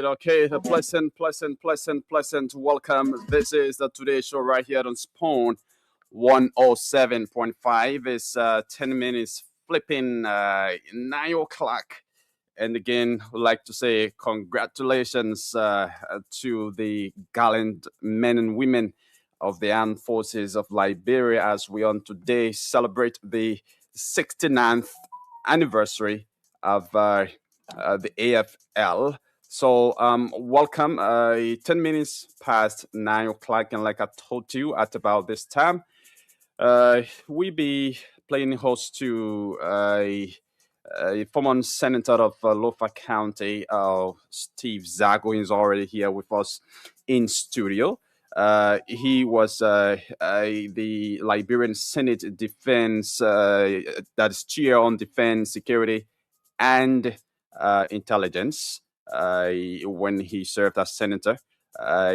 Okay. A pleasant welcome. This is the Today Show right here on Spawn 107.5. It's 10 minutes flipping 9 o'clock. And again, would like to say congratulations to the gallant men and women of the armed forces of Liberia as we on today celebrate the 69th anniversary of the AFL. So, welcome. 10 minutes past 9 o'clock, and like I told you, at about this time, we be playing host to a former senator of Lofa County, Steve Zago, is already here with us in studio. He was the Liberian Senate Defense, that is chair on defense, security, and intelligence when he served as senator.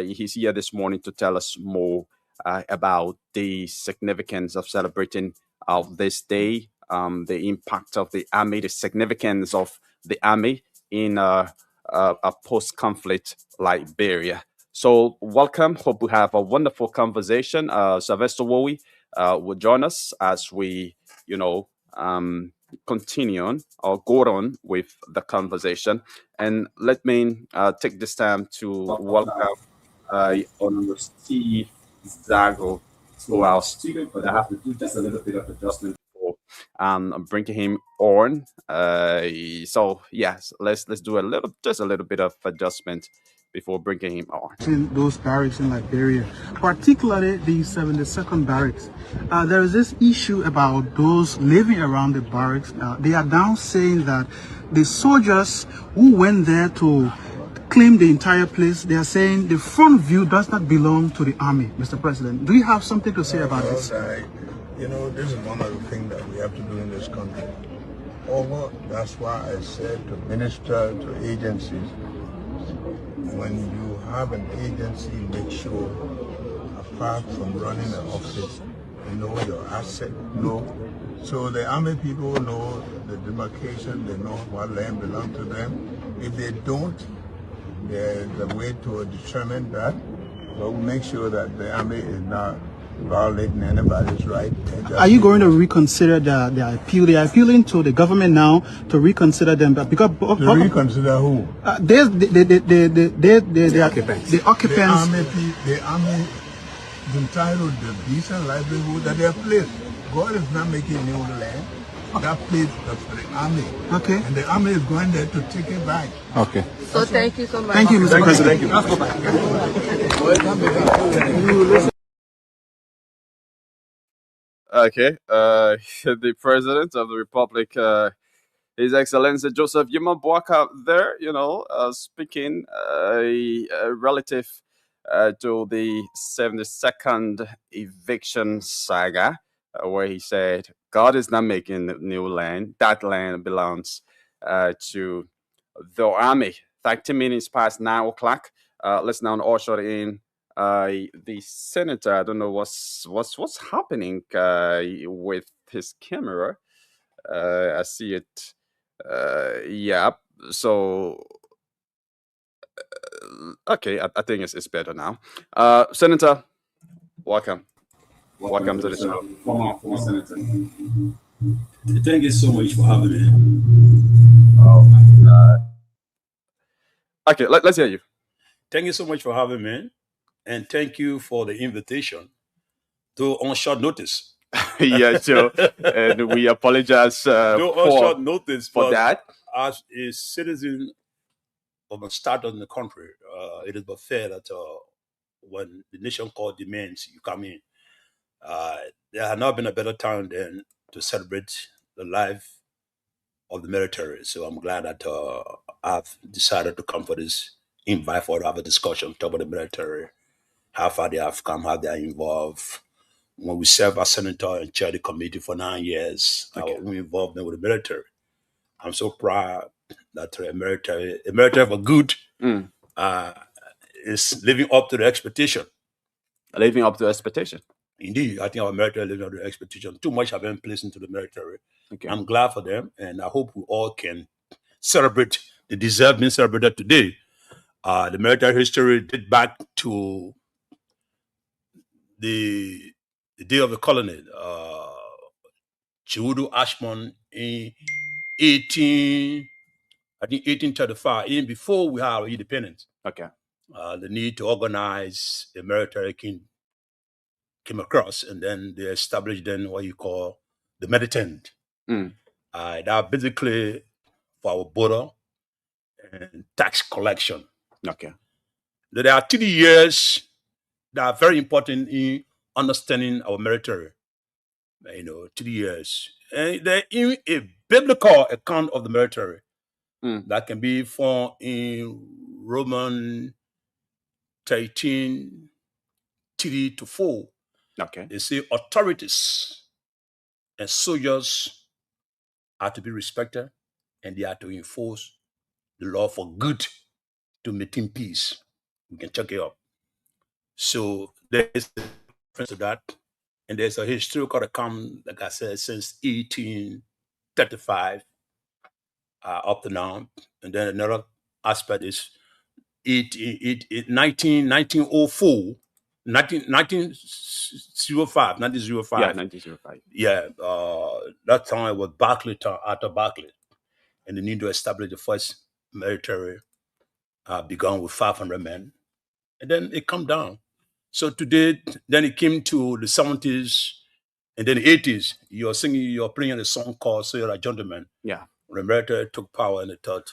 He's here this morning to tell us more about the significance of celebrating of this day, the impact of the army, the significance of the army in a post-conflict Liberia. So, welcome. Hope we have a wonderful conversation. Sylvester Wowie will join us as we, continue on or go on with the conversation. And let me take this time to welcome Honorable Steve Zago to our studio, but I have to do just a little bit of adjustment for bringing him on. So yes, let's do just a little bit of adjustment before bringing him on. In those barracks in Liberia, particularly the 72nd barracks, there is this issue about those living around the barracks. They are now saying that the soldiers who went there to claim the entire place, they are saying the front view does not belong to the army. Mr. President, do you have something to say about this? This is one of the things that we have to do in this country. That's why I said to minister to agencies, when you have an agency, make sure, apart from running an office, you know your asset, so the army people know the demarcation, they know what land belongs to them. If they don't, there's a way to determine that. So we'll make sure that the army is not violating anybody's right. Are you going to reconsider the appeal? They are appealing to the government now to reconsider them, but because reconsider who? The occupants. The army is entitled to decent livelihood at their place. God is not making new land. That place is for the army. Okay. And the army is going there to take it back. Okay. So thank you so much. Thank you, Mr. President. Thank you. Okay. The President of the Republic, His Excellency Joseph Yuma Boaka there, speaking relative to the 72nd eviction saga, where he said, God is not making new land. That land belongs to the army. 30 minutes past 9 o'clock. Let's now usher in the senator. I don't know what's happening with his camera. I see it. Yeah. So okay, I think it's better now. Senator, welcome. Welcome to the show. Former senator. Thank you so much for having me. Oh my God. Okay, let's hear you. Thank you so much for having me, and thank you for the invitation to on short notice. Yeah, sure. And we apologize short notice for that. As a citizen of a state in the country, it is but fair that when the nation call demands, you come in. There has not been a better time than to celebrate the life of the military. So I'm glad that I've decided to come for this invite for to have a discussion about the military, how far they have come, how they are involved. When we serve as senator and chair the committee for 9 years, we involved with the military. I'm so proud that the military for good is living up to the expectation. Living up to expectation. Indeed, I think our military lived up to expectation. Too much have been placed into the military. Okay. I'm glad for them, and I hope we all can celebrate the deserve being celebrated today. The military history date back to the day of the colony, Chiudu Ashman in 1835, even before we had our independence. Okay. The need to organize a military came across, and then they established then what you call the militant. That basically for our border and tax collection. Okay. There are 3 years that are very important in understanding our military. 3 years. And there is a biblical account of the military that can be found in Romans 13, 3-4. Okay. They say authorities and soldiers are to be respected, and they are to enforce the law for good to maintain peace. We can check it up. So there is a reference to that. And there's a historical account, like I said, since 1835 up to now. And then another aspect is 1905. 1905. Yeah, 1905. Yeah, that time it was Barclay, Arthur Barclay. And they need to establish the first military, begun with 500 men. And then it come down. So today, then it came to the 70s, and then the 80s. You're playing a song called So You're a Gentleman. Yeah. When America took power, and they thought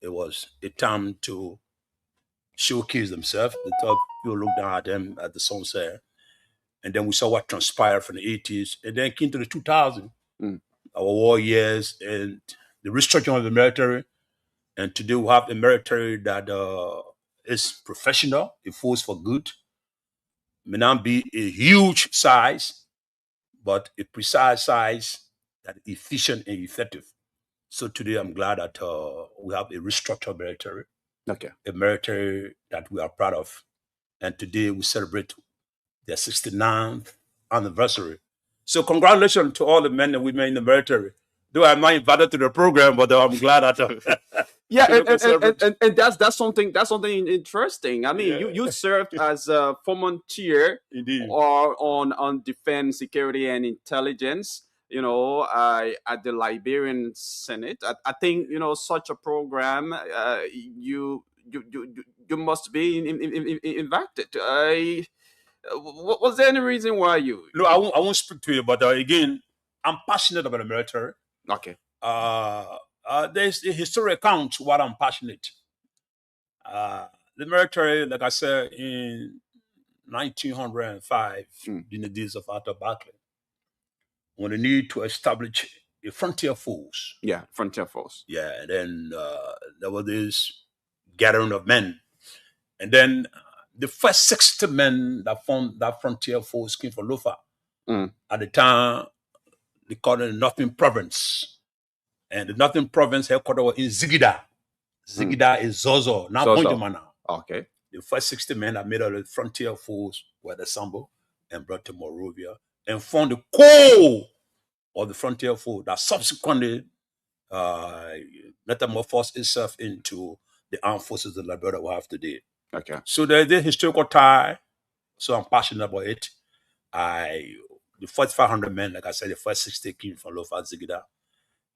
it was a time to showcase themselves. They thought people look down at them, at the song said. And then we saw what transpired from the 80s. And then came to the 2000s, our war years, and the restructuring of the military. And today we have a military that is professional, a force for good. May not be a huge size, but a precise size that is efficient and effective. So today I'm glad that we have a restructured military, Okay. a military that we are proud of. And today we celebrate their 69th anniversary. So congratulations to all the men and women in the military. Though I'm not invited to the program, but I'm glad that yeah, and that's something interesting. I mean, you served as a volunteer, indeed, or on defense, security, and intelligence. At the Liberian Senate. I think such a program. You must be invited. Was there any reason why you? No, I won't speak to you, but again, I'm passionate about the military. Okay. There's a history account what I'm passionate. The military, like I said, in 1905, in the days of Arthur Barclay, when they need to establish a frontier force. Yeah, frontier force. Yeah, and then there was this gathering of men. And then the first 60 men that formed that frontier force came from Lofa. At the time, they called it the Northern Province. And the Northern Province headquarters was in Zigida. Zigida is Zozo, not Bonjuma now. Okay. The first 60 men that made up the frontier force were assembled and brought to Monrovia and formed the core of the frontier force that subsequently metamorphosed itself into the armed forces of Liberia we have today. Okay. So there's a historical tie, so I'm passionate about it. The first 500 men, like I said, the first 60 came from Lofa Zigida.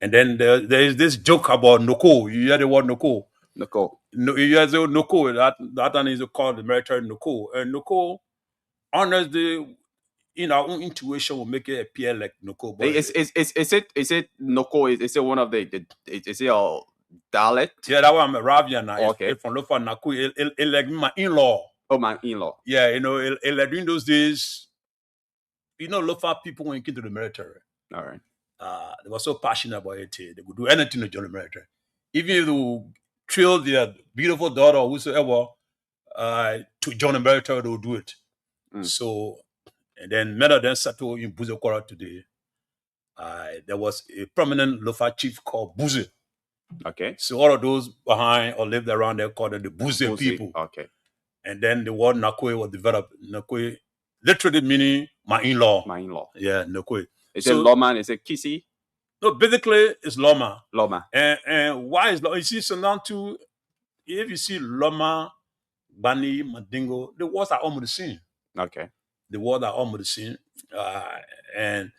And then there is this joke about Noko. You hear the word Noko? Noko. No, you hear the word Noko. That one is called the military Noko. And Noko honors the, our own intuition will make it appear like Noko. But is it Noko? Is it one of the is it a dialect? Yeah, that one I'm Arabian now. Okay. It's from Lofa Naku. It like my in-law. Oh, my in-law. Yeah, it like during those days, Lofa people when you came to the military. All right. They were so passionate about it. They would do anything to join the military. Even if they would thrill their beautiful daughter or whosoever to join the military, they would do it. So, and then many of them settled in Buzekwara today. There was a prominent Lofa chief called Buze. Okay. So all of those behind or lived around there called them the Buze people. Okay. And then the word Nakwe was developed. Nakwe literally meaning my in-law. My in-law. Yeah, no quit. Is it Loma? Is it Kisi? No, basically it's Loma. Loma. And why is Loma? You see, so now too, if you see Loma, Bani, Mandingo, the words are almost the same. Okay. The words are almost the same. And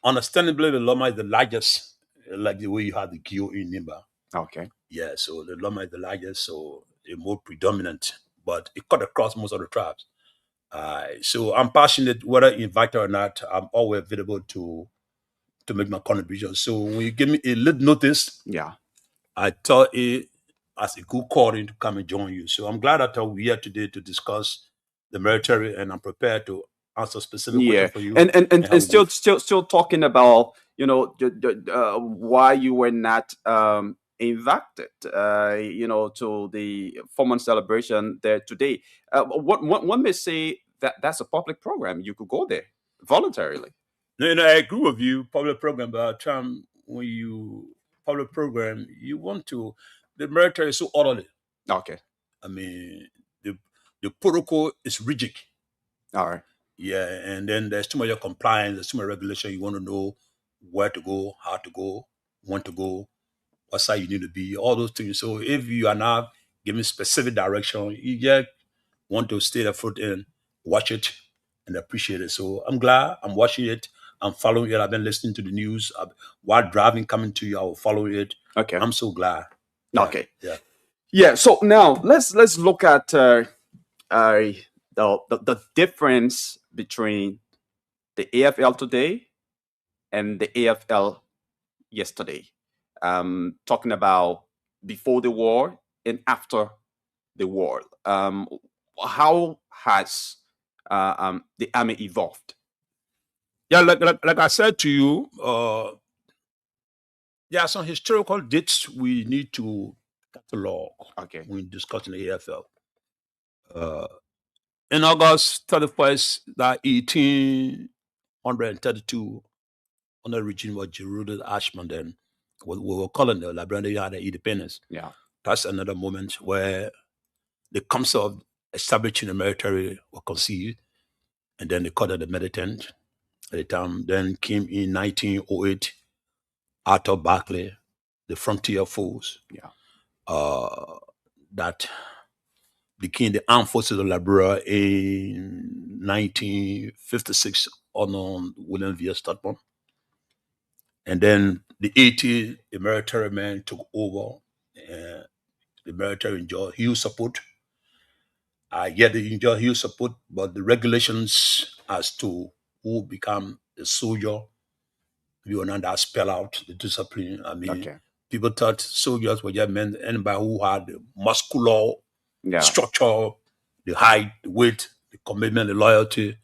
understandably, the Loma is the largest, like the way you have the Gio in Nimba. Okay. Yeah, so the Loma is the largest, so the more predominant, but it cut across most of the tribes. So I'm passionate, whether invited or not, I'm always available to make my contribution. So when you give me a little notice, yeah, I thought it as a good calling to come and join you. So I'm glad that we're here today to discuss the military, and I'm prepared to answer specific questions for you. And still talking about, you know, why you were not invited, you know, to the Foreman celebration there today. One may say that that's a public program. You could go there voluntarily. No, I agree with you. Public program, but time when you public program, you want to. The military is so orderly. Okay. I mean, the protocol is rigid. All right. Yeah, and then there's too much compliance, there's too much regulation. You want to know where to go, how to go, when to go, what side you need to be, all those things. So if you are not giving specific direction, you just want to stay the foot in, watch it, and appreciate it. So I'm glad I'm watching it. I'm following it. I've been listening to the news while driving, coming to you. I will follow it. Okay. I'm so glad. Okay. Yeah. So now let's look at the difference between the AFL today and the AFL yesterday. Talking about before the war and after the war. How has the Army evolved? Yeah, like I said to you, there are some historical dates we need to catalog. Okay. When discussing the AFL. In August 31st, 1832, under the regime of Gerald Ashman, then we were calling the Liberian had independence. Yeah. That's another moment where the concept of establishing the military was conceived, and then they called it the militant at the time. Then came in 1908, Arthur Barclay, the frontier force. Yeah. That became the Armed Forces of Liberia in 1956 under William V. Stutman. And then the 80s, the military men took over. The military enjoyed huge support. Yet they enjoy huge support, but the regulations as to who become a soldier, we were not that spell out the discipline. I mean, people thought soldiers were just meant anybody who had the muscular structure, the height, the weight, the commitment, the loyalty,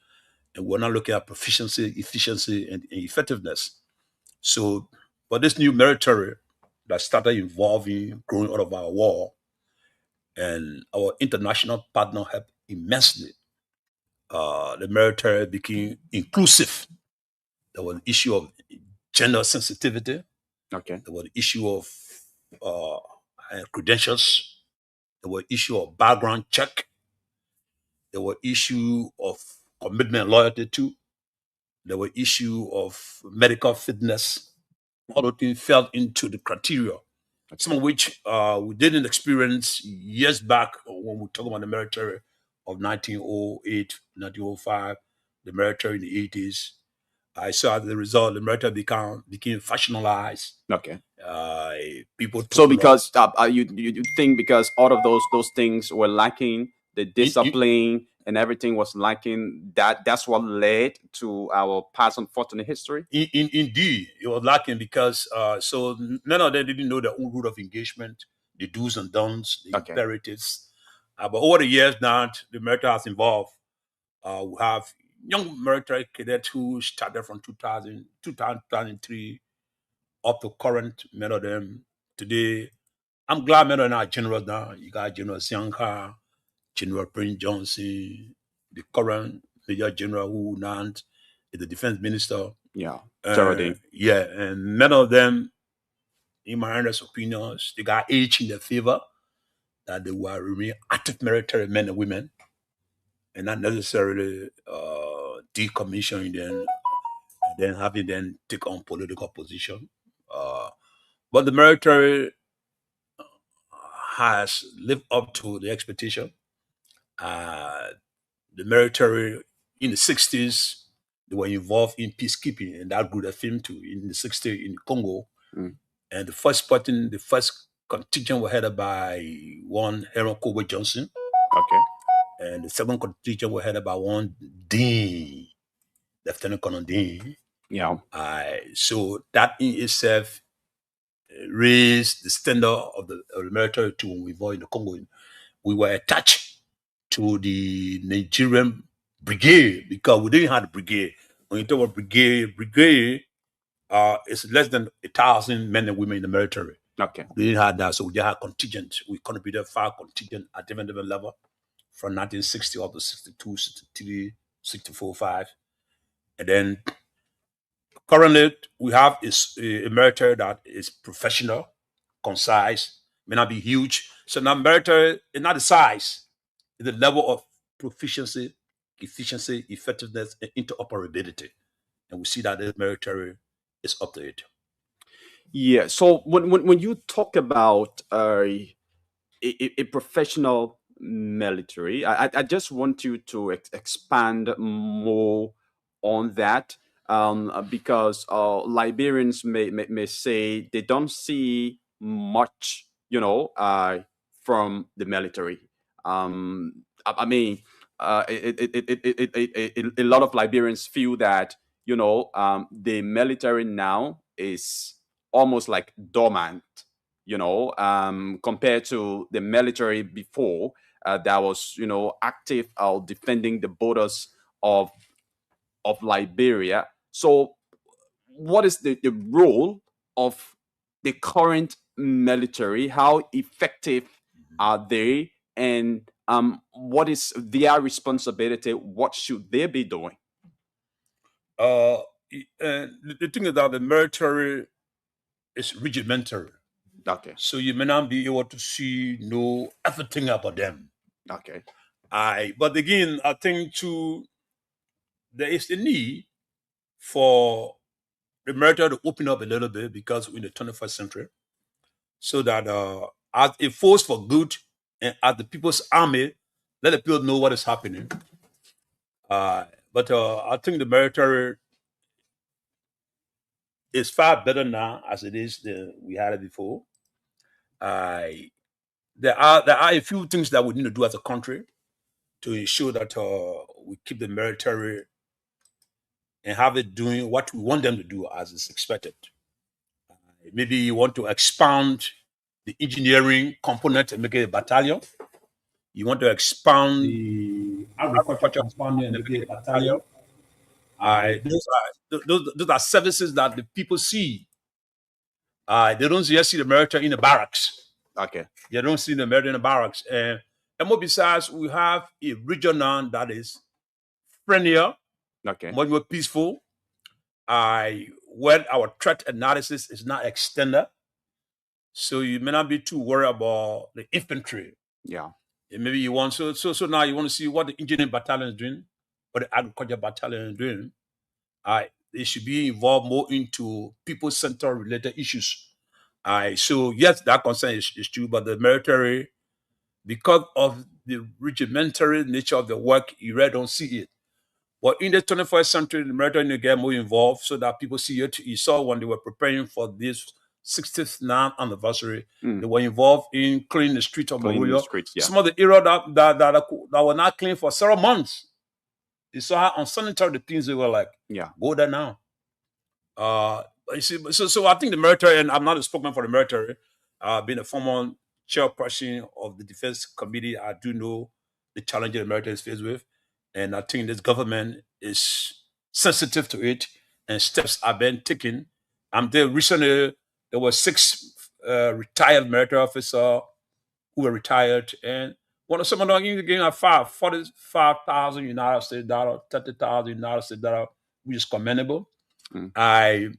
and we're not looking at proficiency, efficiency, and effectiveness. So, but this new military that started evolving, growing out of our war, and our international partner helped immensely. The military became inclusive. There was an issue of gender sensitivity. Okay. There was an issue of credentials. There was an issue of background check. There was issue of commitment and loyalty too. There were issue of medical fitness. All of things fell into the criteria. Some of which we didn't experience years back when we talk about the military of 1908, 1905, the military in the 80s. I saw as a result, the military became fashionalized. Okay. People. So because you think because all of those things were lacking, the discipline and everything was lacking, that's what led to our past unfortunate history? Indeed, it was lacking because so none of them didn't know their own route of engagement, the do's and don'ts, the imperatives. But over the years now, the military has evolved. We have young military cadets who started from 2000, 2003 up to current, many of them today. I'm glad many of them are generals now. You got General Sianka, General Prince Johnson, the current Major General who now is the defense minister. Yeah, Geraldine. Yeah, and many of them, in my honest opinions, they got age in their favor, that they will remain active military men and women, and not necessarily decommissioning them, and then having them take on political position. But the military has lived up to the expectation. Uh, the military in the 60s, they were involved in peacekeeping, and that grew the film too in the 60s in Congo. Mm. And the first contingent was headed by one Aaron Kobe Johnson, Okay. and the second contingent was headed by one Dean, Lieutenant Colonel Dean. Yeah. So that in itself raised the standard of the military to when we were in the Congo. We were attached to the Nigerian brigade because we didn't have a brigade. When you talk about brigade it's less than 1,000 men and women in the military. Okay. We didn't have that, so we just had contingent. We contributed 5 contingent at different level from 1960 up to 62, 63, 64, 5. And then currently we have a military that is professional, concise, may not be huge. So now military is not the size, it's the level of proficiency, efficiency, effectiveness, and interoperability. And we see that the military is up to it. Yeah. So when you talk about a professional military, I just want you to expand more on that, because Liberians may say they don't see much, from the military. I mean, a lot of Liberians feel that the military now is almost like dormant, compared to the military before, that was active defending the borders of Liberia. So what is the role of the current military? How effective are they? And what is their responsibility? What should they be doing? The thing is that the military is regimentary. Okay. So you may not be able to know everything about them. Okay. But again, I think too, there is a need for the military to open up a little bit because we're in the 21st century, so that as a force for good and as the people's army, let the people know what is happening. But I think the military is far better now as it is than we had it before. There are a few things that we need to do as a country to ensure that we keep the military and have it doing what we want them to do as is expected. Maybe you want to expand the engineering component and make it a battalion. You want to expand the agriculture component and make it a battalion. Those are services that the people see. They don't just see the military in the barracks. Okay. They don't see the military in the barracks. And more besides, we have a region now that is friendlier, okay, much more peaceful. Where our threat analysis is not extended. So you may not be too worried about the infantry. Yeah. And maybe you want so now you want to see what the engineering battalion is doing, what the agriculture battalion is doing. They should be involved more into people-centered related issues. So yes, that concern is true, but the military, because of the regimentary nature of the work, you really don't see it. But in the 21st century, the military need to get more involved so that people see it. You saw when they were preparing for this 60th anniversary, they were involved in cleaning the streets of Monrovia. Yeah. Some of the area that were not clean for several months. You saw how unsanitary the things they were like. Yeah. Go there now. You see, so I think the military, and I'm not a spokesman for the military, being a former chairperson of the Defense Committee, I do know the challenges the military is faced with. And I think this government is sensitive to it, and steps are being taken. Recently, there were 6 retired military officers who were retired, and some of them getting 45,000 United States dollars, 30,000 United States dollars, which is commendable. When I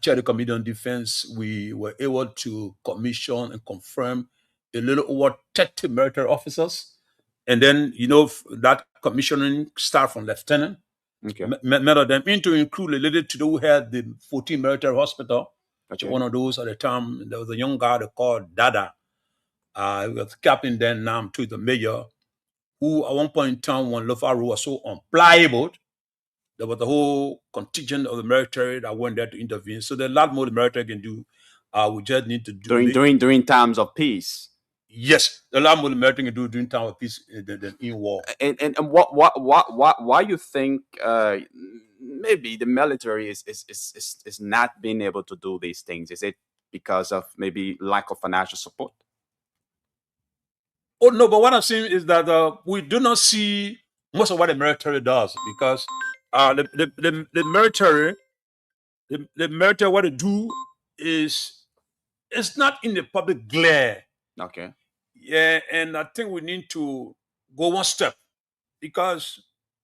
chaired the Committee on Defense, we were able to commission and confirm a little over 30 military officers. And then, that commissioning start from lieutenant. Okay. Many of them into include related to who had the 14 military hospital. Okay. One of those at the time, there was a young guy they called Dada. He was captain then, now to the major, who at one point in time when Lofaru was so unpliable, there was the whole contingent of the military that went there to intervene. So there's a lot more the military can do. We just need to do during times of peace. Yes, a lot more the military can do during time of peace than in war. And why you think maybe the military is not being able to do these things? Is it because of maybe lack of financial support? Oh no, but what I'm saying is that we do not see most of what the military does, because the military, the military, what they do is it's not in the public glare. Okay. Yeah, and I think we need to go one step, because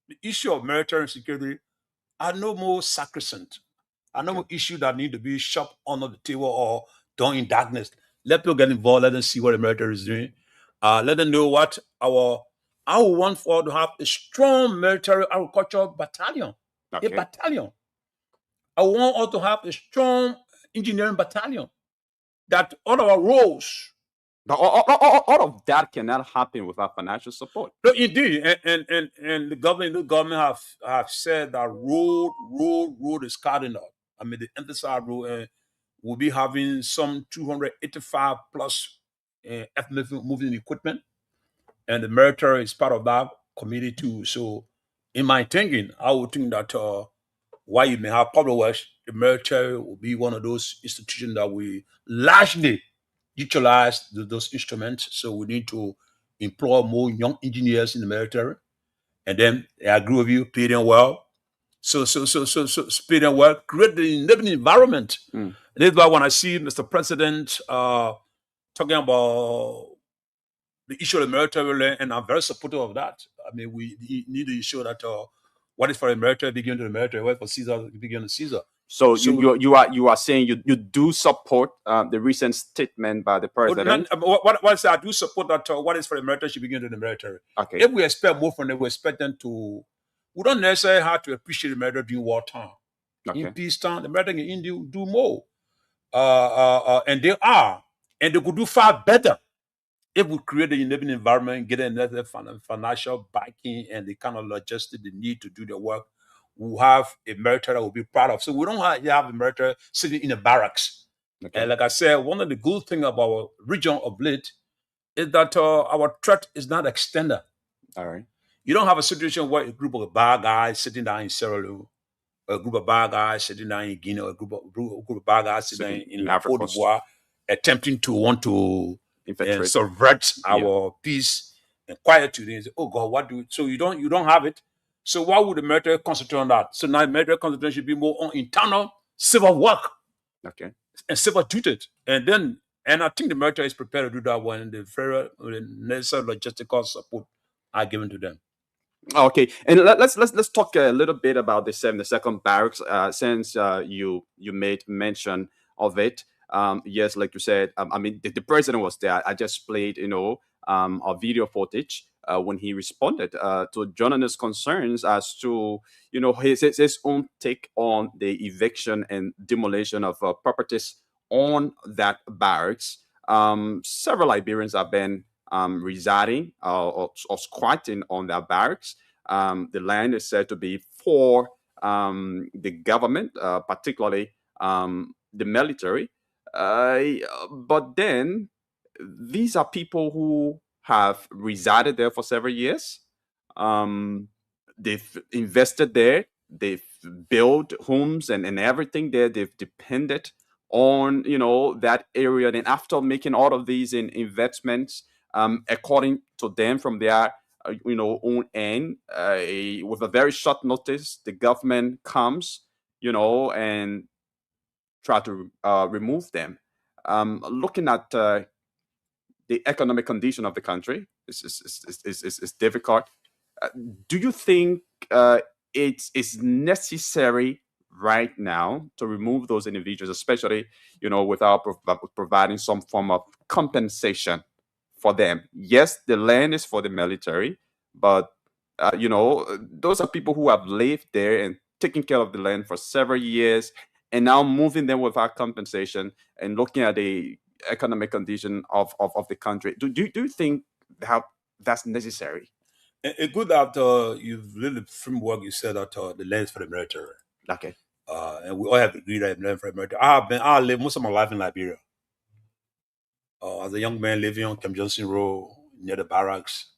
the issue of military security are no more sacrosanct. Are no more issue that need to be shoved under the table or done in darkness. Let people get involved. Let them see what the military is doing. Let them know what I want for to have a strong military agricultural battalion. Okay. A battalion. I want us to have a strong engineering battalion. That all our roads. But all of that cannot happen without financial support. No, indeed, and the government have said that road is cardinal. I mean, the emphasize road will be having some 285 plus moving equipment, and the military is part of that committee too. So, in my thinking, I would think that while you may have public works, the military will be one of those institutions that we largely utilize those instruments. So we need to employ more young engineers in the military, and then I agree with you, pay them well. So pay them well, create the enabling environment. And that's why when I see Mr. President talking about the issue of the military, and I'm very supportive of that. I mean, we need to ensure that what is for the military begin to the military, what is for Caesar begin to Caesar. So you are saying you do support the recent statement by the president? What I do support that what is for the military should begin to the military. Okay. If we expect more from them, we expect them to. We don't necessarily have to appreciate the military during wartime. Okay. In peacetime, the military can do more, and they are, and they could do far better if we create an enabling environment, get another financial backing, and the kind of logistics they need to do their work. We'll have a military that will be proud of. So we don't have a military sitting in a barracks. Okay. And like I said, one of the good things about our region of late is that our threat is not extended. All right. You don't have a situation where a group of bad guys sitting down in Sierra Leone, a group of bad guys sitting down in Guinea, or a group of bad guys sitting in Cote d'Ivoire, attempting to want to subvert our peace and quietude. And say, oh God, what do we? So you don't have it. So why would the military concentrate on that? So now the military concentration should be more on internal civil work. Okay. And civil duty. And I think the military is prepared to do that when the necessary logistical support are given to them. Okay, and let's talk a little bit about the 72nd Barracks, since you made mention of it. Yes, like you said, I mean the president was there. I just played a video footage when he responded to journalists' concerns as to his own take on the eviction and demolition of properties on that barracks. Several Liberians have been residing or squatting on their barracks. The land is said to be for the government, particularly the military. But then these are people who have resided there for several years. They've invested there. They've built homes and everything there. They've depended on that area. And after making all of these investments, according to them, from their own end, with a very short notice, the government comes, and try to remove them. Looking at the economic condition of the country, is difficult. Do you think it's necessary right now to remove those individuals, especially without providing some form of compensation for them? Yes, the land is for the military, but those are people who have lived there and taken care of the land for several years, and now moving them without compensation and looking at the economic condition of the country. Do you think that's necessary? It's good that you've laid the framework. You said that the land is for the military. Okay. And we all have agreed that land for the military. I lived most of my life in Liberia. As a young man living on Camp Johnson Road near the barracks,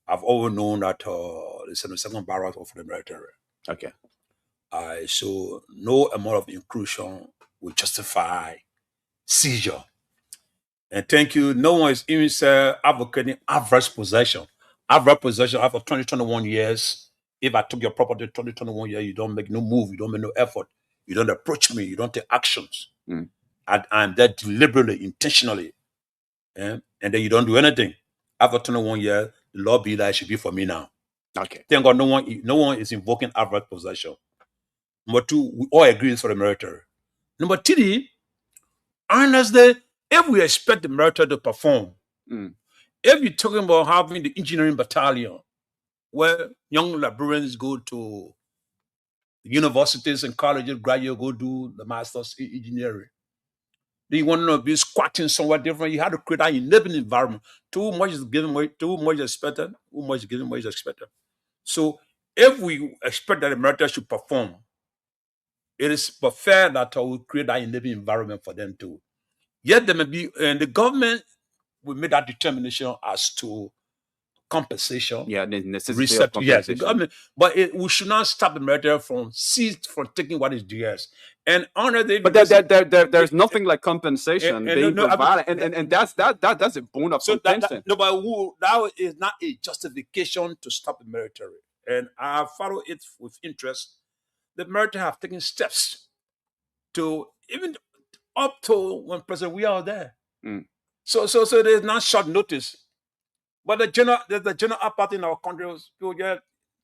I've always known that the 72nd barracks were for the military. Okay. So no amount of intrusion will justify seizure. And thank you. No one is even advocating adverse possession. Adverse possession after 20, 21 years. If I took your property 20, 21 years, you don't make no move, you don't make no effort, you don't approach me, you don't take actions. I'm there deliberately, intentionally. And then you don't do anything. After 21 years, the law be that it should be for me now. Okay. Thank God no one is invoking adverse possession. Number two, we all agree it's for the military. Number three, honestly, if we expect the military to perform, if you're talking about having the engineering battalion, where young Liberians go to universities and colleges, graduate, go do the master's in engineering, then you want to be squatting somewhere different. You have to create an enabling environment. Too much is given away, too much is expected, too much is given away is expected. So if we expect that the military should perform, it is but fair that we create that enabling environment for them too. Yet there may be, and the government will make that determination as to compensation. Yeah, the necessity of compensation. Yes, the government, but we should not stop the military from taking what is theirs. And but there's nothing like compensation being provided, and that's a bone of contention. That is not a justification to stop the military. And I follow it with interest. The military have taken steps to even up to when President we are there. So there's not short notice. But there's the general apathy in our country. People get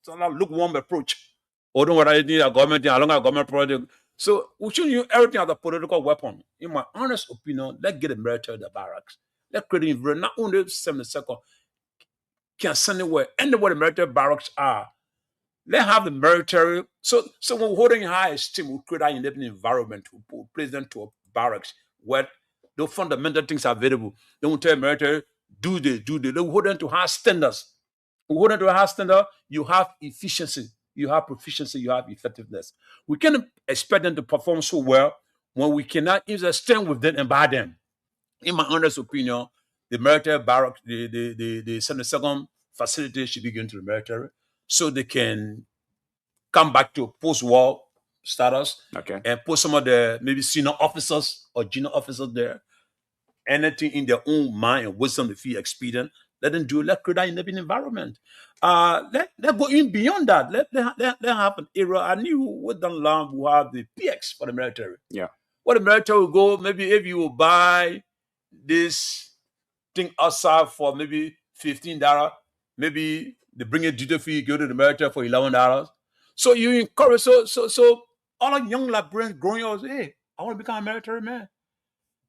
a lukewarm approach. Or don't worry, I need a government, I don't have a government project. So we shouldn't use everything as a political weapon. In my honest opinion, let's get the military to the barracks. Let's create an environment. Not only 72nd can send anywhere the military barracks are. Let's have the military. So when we're holding high esteem, we create an enabling environment to place them to a barracks where the fundamental things are available. They will tell the military, do this. They will hold them to high standards. We hold them to a high standard, you have efficiency, you have proficiency, you have effectiveness. We can't expect them to perform so well when we cannot even stand with them and by them. In my honest opinion, the military barracks, the 72nd facility should be given to the military so they can come back to post-war status and put some of the maybe senior officers or junior officers there. Anything in their own mind and wisdom they feel expedient, let them do it. Let create an enabling environment. Let go in beyond that. Let have an era. I knew what done long will have the PX for the military. Yeah. What the military will go, maybe if you will buy this thing outside for maybe $15, maybe they bring a duty free, go to the military for $11. So you encourage, so all the young Liberians growing up say, hey, I want to become a military man.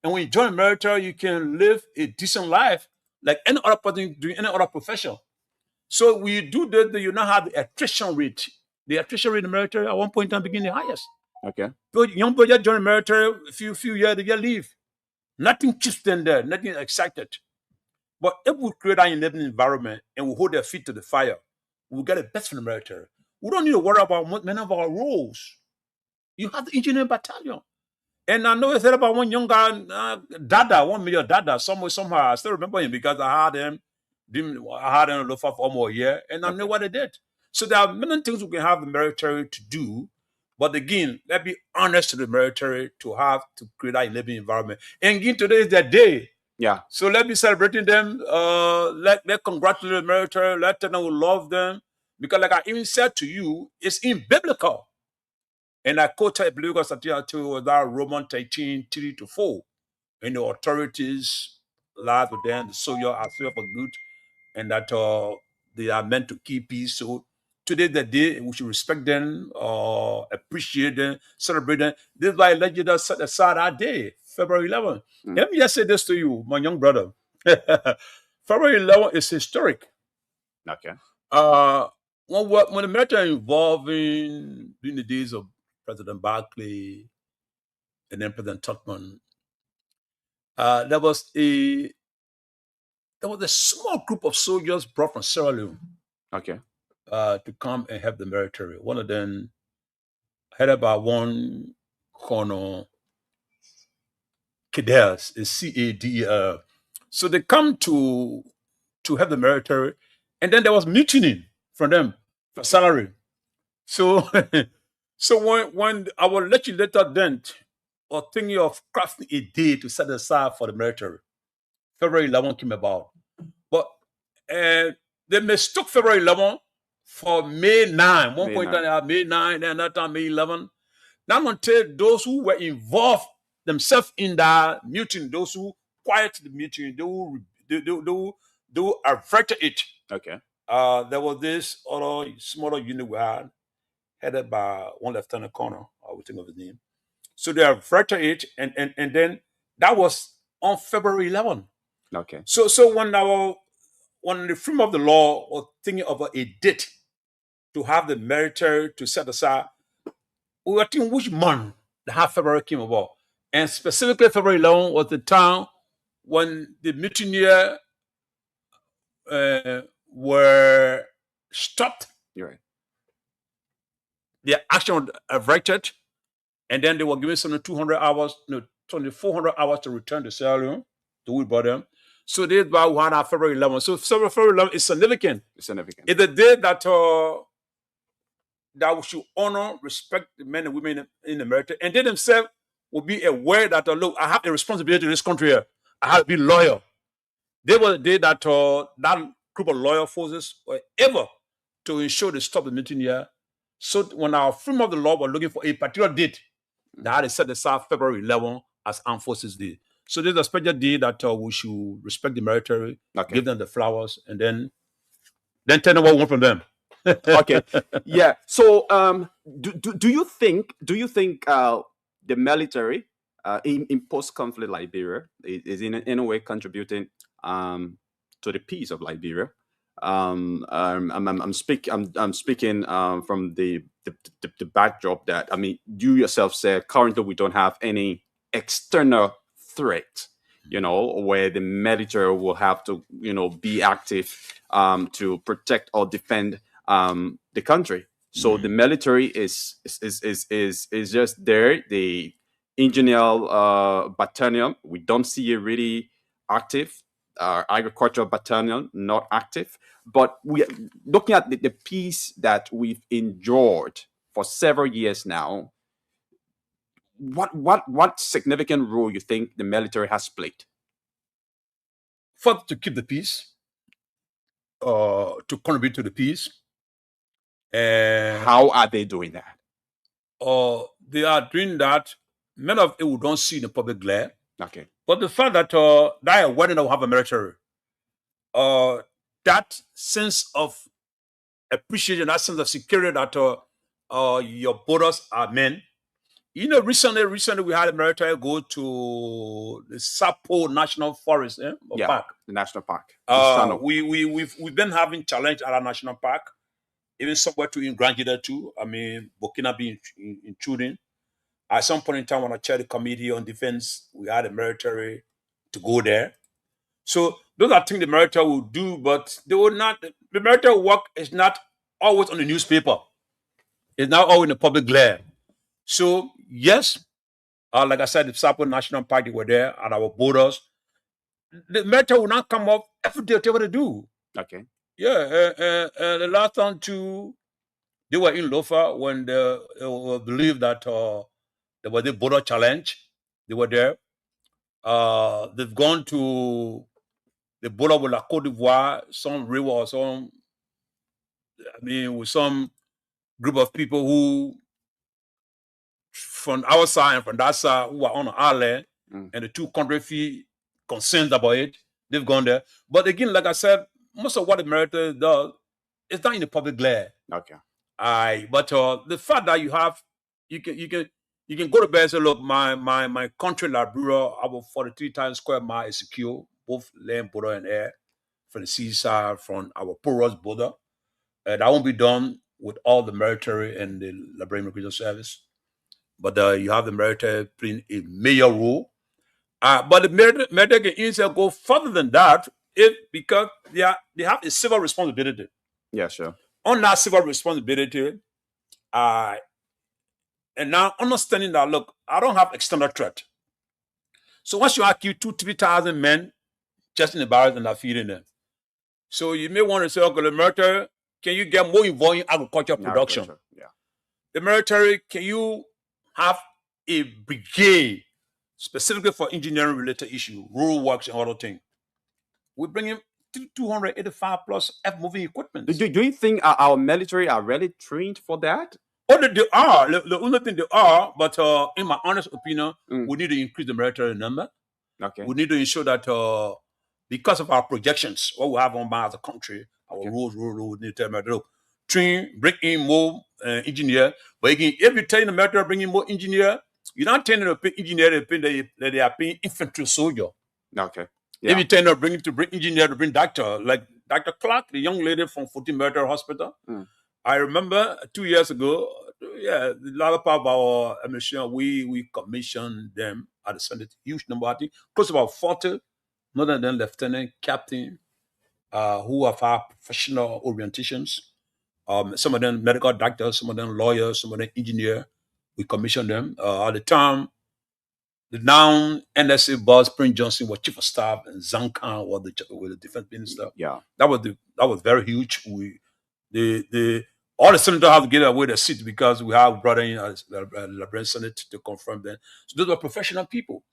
And when you join the military, you can live a decent life like any other person doing any other profession. So when you do that, you now have the attrition rate. The attrition rate in the military at one point in time became the highest. Okay. But young people join the military, a few years, they just leave. Nothing keeps them there, nothing excited. But if we create an enabling environment and we hold their feet to the fire, we'll get the best from the military. We don't need to worry about many of our roles. You have the engineering battalion. And I know I said about one young guy, Dada, 1 million Dada, somehow. I still remember him because I had him in the for almost a year, and I know what they did. So there are many things we can have the military to do. But again, let's be honest to the military to create an enabling environment. And again, today is their day. Yeah. So let's be celebrating them. Let congratulate the military. Let them know we love them. Because like I even said to you, it's in biblical. And I quote a biblical statistic was that Romans 13, 3-4. And the authorities lied with them, the soldiers are for good, and that they are meant to keep peace. So today, the day, we should respect them, appreciate them, celebrate them. This is why I let you set aside our day, February 11th. Let me just say this to you, my young brother. February 11th is historic. Okay. when the military involved during the days of President Barclay and then President Tubman, there was a small group of soldiers brought from Sierra Leone Okay. to come and help the military. One of them headed by one Colonel Cadell, Cadel. So they come to help the military, and then there was mutiny from them for salary. So, so when our legislator then was thinking of crafting a day to set aside for the military, February 11 came about, but they mistook February 11 for May 9. One May point 9. in time, May 9, then another time May 11. Not until those who were involved themselves in the mutiny, those who quieted the mutiny, they who averted it. Okay. There was this other smaller unit we had, headed by one Lieutenant Colonel, I will think of his name. So they averted it, and then that was on February 11. Okay. So when the freedom of the law was thinking of a date to have the military to set aside, we were thinking which month the half February came about. And specifically February 11 was the time when the mutineers were stopped. You're right. Their action was averted, and then they were given some 200 hours, 2,400 hours to return to Sierra Leone, to we brought them. So this is why we had our February 11. So February 11 is significant. It's significant. It's the day that that we should honor, respect the men and women in the military, and they themselves will be aware that look, I have a responsibility to this country here. I have to be loyal. They were the day that that group of loyal forces were able to ensure they stop the mutiny here. So when our freedom of the law were looking for a particular date, they had to set aside February 11 as Armed Forces Day. So this is a special day that we should respect the military, Okay. give them the flowers, and then tell them what we want from them. Okay. Yeah. So do you think the military in post-conflict Liberia is in a way contributing to the peace of Liberia? I'm speaking from the backdrop that, I mean, you yourself said currently we don't have any external threat, where the military will have to, be active to protect or defend the country. So the military is just there. The engineer battalion, we don't see it really active. Agricultural battalion, not active. But we are looking at the peace that we've enjoyed for several years now. What significant role you think the military has played? First, to keep the peace, to contribute to the peace. How are they doing that? They are doing that. Many of it we don't see in the public glare. Okay. But the fact that that wedding will have a military, that sense of appreciation, that sense of security that your borders are men. Recently we had a military go to the Sapo National Forest Park. The national park. We've been having challenge at our national park, even somewhere too in Grangida too. I mean, Burkina being intruding. At some point in time, when I chaired the committee on defense, we had the military to go there. So those are things the military will do, but they will not. The military work is not always on the newspaper. It's not always in the public glare. So yes, like I said, the Sapo National Park, they were there at our borders. The military will not come up every day to what they do. Okay. Yeah, the last time too, they were in Lofa when they believed that there was a border challenge. They were there. They've gone to the border with La Côte d'Ivoire, some river or some, with some group of people who, from our side and from that side, who are on our land, and the two countries feel concerned about it. They've gone there. But again, like I said, most of what the military does is not in the public glare. Okay. But the fact that you can go to bed and say, look, my country, Liberia, our 43 times square mile is secure, both land, border, and air, from the seaside, from our porous border. That won't be done with all the military and the Liberian Immigration Service. But you have the military playing a major role. But the military can easily go further than that because they have a civil responsibility. Yeah, sure. On that civil responsibility, and now understanding that, look, I don't have external threat. So once you accuse 2,000-3,000 men just in the barracks and are feeding them. So you may want to say, okay, the military, can you get more involved in agriculture production? Yeah. The military, can you have a brigade specifically for engineering related issues, rural works and other things? We bring in 285 plus F-moving equipment. Do you think our military are really trained for that? Oh, they are. The only thing they are, but in my honest opinion, we need to increase the military number. Okay. We need to ensure that because of our projections, what we have on by as a country, our roads, we need to train, bring in more engineer. But again, if you tell the military bring in more engineer, you're not telling the engineer that they are paying infantry soldier. Okay. Yeah. If you tell them to bring engineer, to bring doctor, like Dr. Clark, the young lady from 14 Military Hospital. I remember 2 years ago, the latter part of our mission, we commissioned them at the Senate, huge number, I think, close to about 40, more than them lieutenant, captain, who have our professional orientations. Some of them medical doctors, some of them lawyers, some of them engineer. We commissioned them. At the time, the now NSA boss, Prince Johnson, was chief of staff, and Zhang Khan was the defense minister. Yeah, that was very huge. All the senators have to get away their seat because we have brought in the Liberian Senate to confirm them. So those are professional people.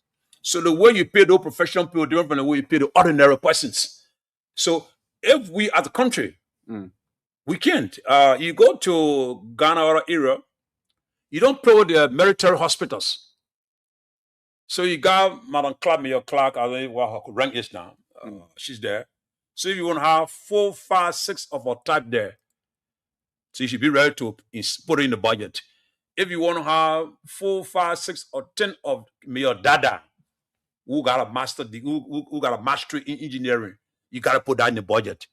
So the way you pay those professional people different from the way you pay the ordinary persons. So if we as a country, we can't. You go to Ghana or area, you don't pay the military hospitals. So you got Madam Clark, Mayor Clark, I don't know what her rank is now. She's there. So if you want to have 4, 5, 6 of her type there, so you should be ready to put it in the budget. If you want to have 4, 5, 6, or 10 of Mayor Dada, who got a who got a mastery in engineering, you got to put that in the budget.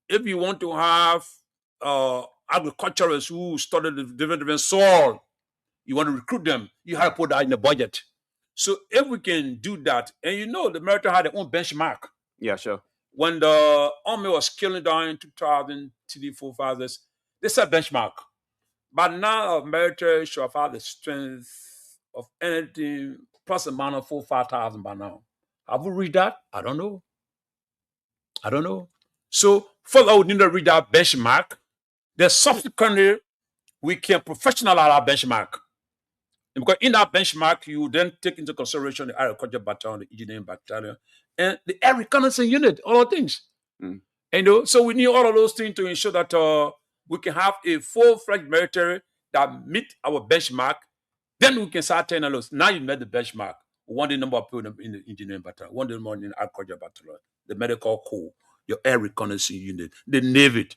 If you want to have agriculturists who study the different soil, you want to recruit them, you have to put that in the budget. So if we can do that, and the military had their own benchmark. Yeah, sure. When the army was killing down in 2003, 4, 5 years, they set benchmark. But now our military should have had the strength of anything plus a minus 4,000, 5,000 by now. Have we read that? I don't know. So further, we need to read that benchmark. Then subsequently, we can professionalize our benchmark. Because in that benchmark, you then take into consideration the agriculture battalion, the engineering battalion, and the air reconnaissance unit, all things. So we need all of those things to ensure that we can have a full-fledged military that meet our benchmark. Then we can start telling us, now you met the benchmark. We want the number of people in the engineering battalion, one the more in the agriculture battalion, the medical corps, your air reconnaissance unit, the Navy.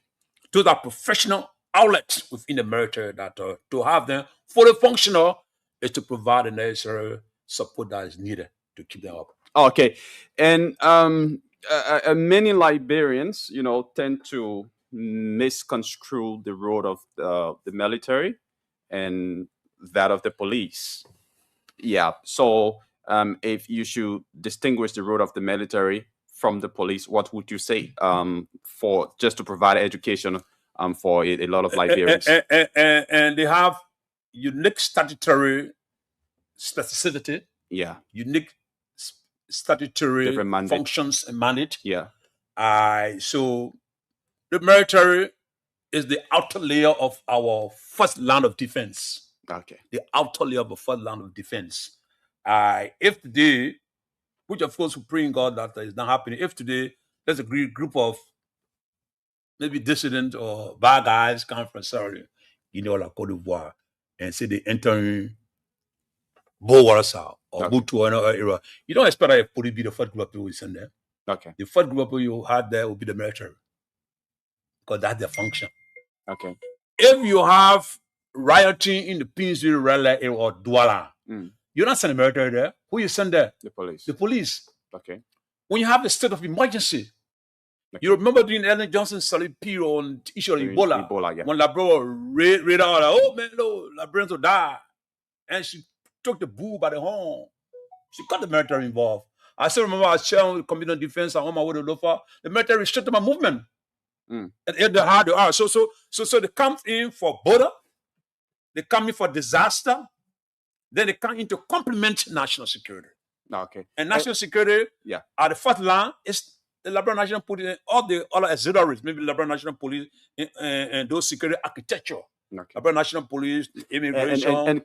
Those are professional outlets within the military that to have them fully functional is to provide the necessary support that is needed to keep them up. Okay. And many Liberians, tend to misconstrue the role of the military and that of the police. Yeah. So if you should distinguish the role of the military from the police, what would you say for just to provide education for a lot of Liberians? And they have unique statutory specificity. Yeah. Unique statutory functions and mandate. Yeah. So the military is the outer layer of our first line of defense. Okay. The outer layer of the first line of defense. If today, which of course we pray in God that is not happening, if today there's a group of maybe dissident or bad guys coming from Sierra Leone, like Cote d'Ivoire, and say they enter Bowarasa or Butu or another area, you don't expect that police be the first group of people we send there. Okay. The first group of people you had there will be the military, because that's their function. Okay. If you have rioting in the Pinsville area or Douala, you're not sending the military there. Who you send there? The police. The police. Okay. When you have a state of emergency, You remember during Ellen Johnson's solid period on the issue of Ebola, Ebola, yeah. when Labrador read out, oh man, no, Labrador will die. And she took the bull by the horn. She got the military involved. I still remember I was chairing the Committee on Defense on my way to Lofa. The military restricted my movement. And the hard they are. So they come in for border, they come in for disaster, then they come in to complement national security. Okay. And national security, at the first line is the Labrador National Police, all the other auxiliaries, maybe the Labrador National Police and those security architecture. Okay. Labrador National Police, immigration. And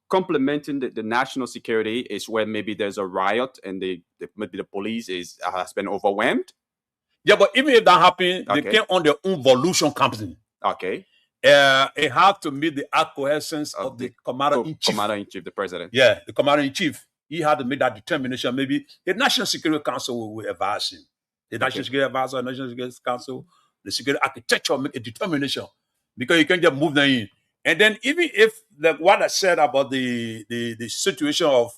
complementing the national security is when maybe there's a riot and maybe the police has been overwhelmed. Yeah, but even if that happens, they came on their own evolution company. Okay. It have to meet the acquiescence of the commander-in-chief. Commander-in-chief, the president. Yeah, the commander-in-chief. He had to make that determination. Maybe the National Security Council will advise him. The National Security Advisor, the National Security Council, the security architecture make a determination. Because you can just move them in. And then even if, like what I said about the situation of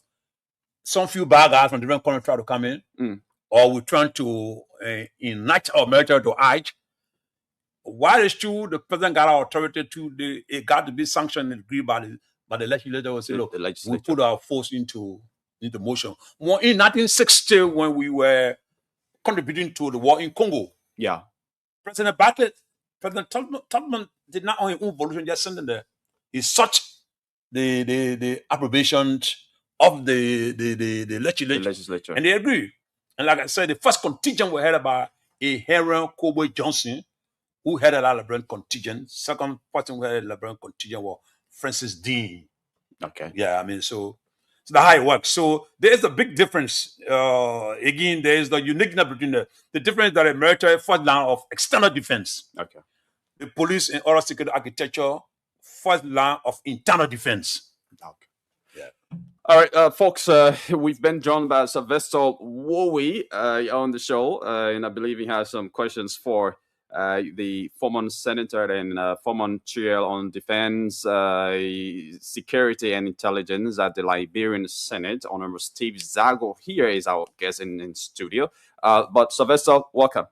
some few bad guys from different countries try to come in, or we're trying to unite our military to act, while it's true, the president got our authority it got to be sanctioned and agreed by the legislature. Will say, look, we put our force into motion. More in 1960, when we were contributing to the war in Congo, President Bartlett, President Tubman did not on his own volition just send them there. He sought the approbation of the legislature, and they agreed. And like I said, the first contingent was headed by a Henry Cowboy Johnson, who headed our Liberian contingent. Second person who headed the Liberian contingent was Francis Dean. Okay. Yeah, I mean, so that's how it works. So there is a big difference. Again, there is the uniqueness between the difference that the military first line of external defense. Okay. The police and other security architecture, first line of internal defense. Okay. Yeah. All right, folks, we've been joined by Sylvester Wowie on the show, and I believe he has some questions for the former senator and former chair on defense, security, and intelligence at the Liberian Senate, Honorable Steve Zago. Here is our guest in studio. But Sylvester, welcome.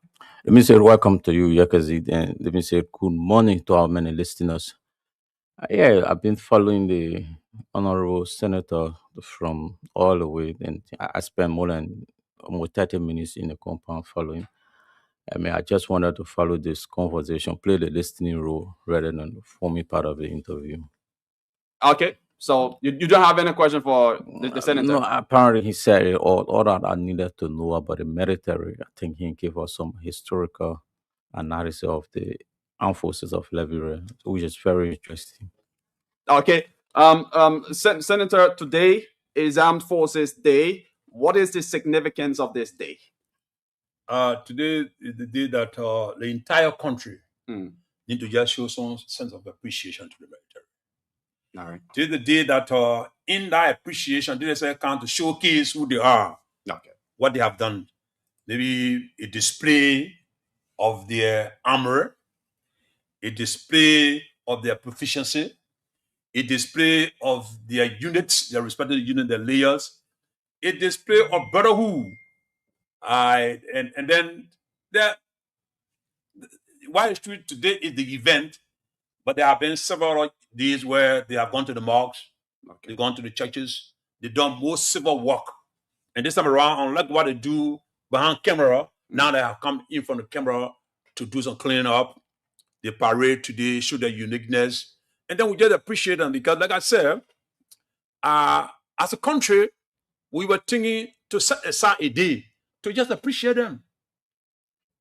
Let me say welcome to you, Yakazid, and let me say good morning to our many listeners. I've been following the honorable senator from all the way, and I spent more than almost 30 minutes in the compound following. I mean, I just wanted to follow this conversation, play the listening role rather than forming part of the interview. Okay, so you don't have any question for the senator? No, apparently he said all that I needed to know about the military. I think he gave us some historical analysis of the armed forces of Liberia, which is very interesting. Okay, Senator, today is Armed Forces Day. What is the significance of this day? Today is the day that the entire country need to just show some sense of appreciation to the military. All right. Today is the day that in that appreciation, they say come to showcase who they are, what they have done. Maybe a display of their armor, a display of their proficiency, a display of their units, their respective unit, their layers, a display of brotherhood. And then why it's true today is the event, but there have been several days where they have gone to the mosques, they've gone to the churches, they've done more civil work. And this time around, unlike what they do behind camera, now they have come in from the camera to do some cleaning up. They parade today, show their uniqueness. And then we just appreciate them because, like I said, as a country, we were thinking to set aside a day to just appreciate them.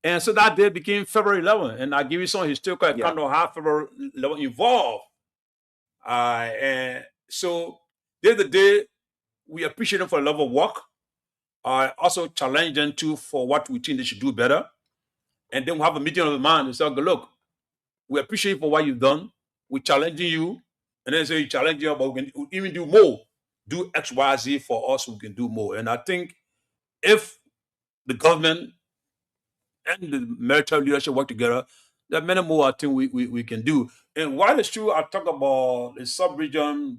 And so that day became February 11. And I'll give you some historical account of how February 11 evolved. And so there's the day we appreciate them for the level of work. I also challenge them too for what we think they should do better. And then we have a meeting of the mind and say, okay, look, we appreciate you for what you've done. We're challenging you. And then say you challenge you, but we can even do more. Do X, Y, Z for us, we can do more. And I think if the government and the military leadership work together, there are many more I think we can do. And while it's true, I talk about the sub-region,